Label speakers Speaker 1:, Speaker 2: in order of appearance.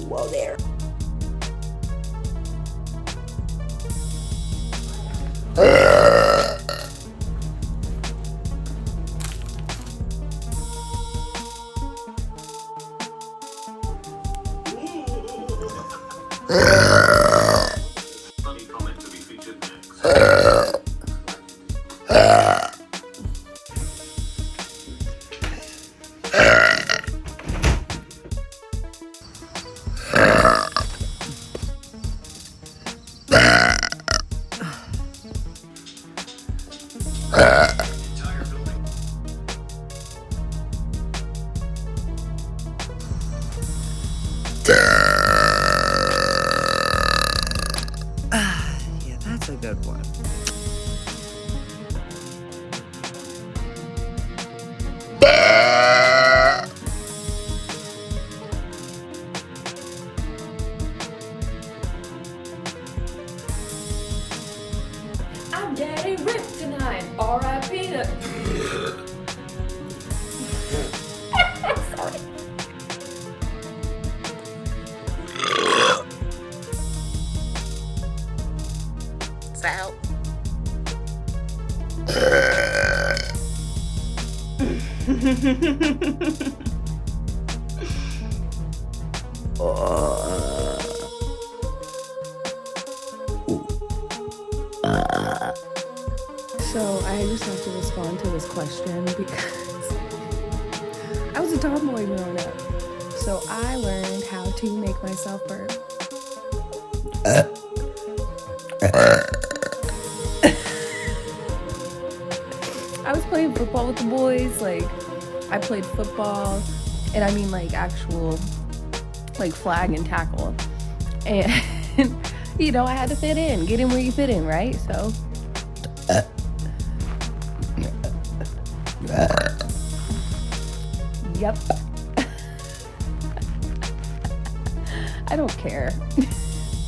Speaker 1: Whoa there.
Speaker 2: Funny comment to be featured next. Entire building.
Speaker 1: Yeah, that's a good one.
Speaker 3: I'm getting ripped tonight. R.I.P. to... Sorry.
Speaker 1: Sal.
Speaker 3: So I just have to respond to this question because I was a tomboy growing up. So I learned how to make myself burp. I was playing football with the boys. Like, I played football, and I mean like actual like flag and tackle. And you know, I had to fit in, get in where you fit in, right? So yep. I don't care.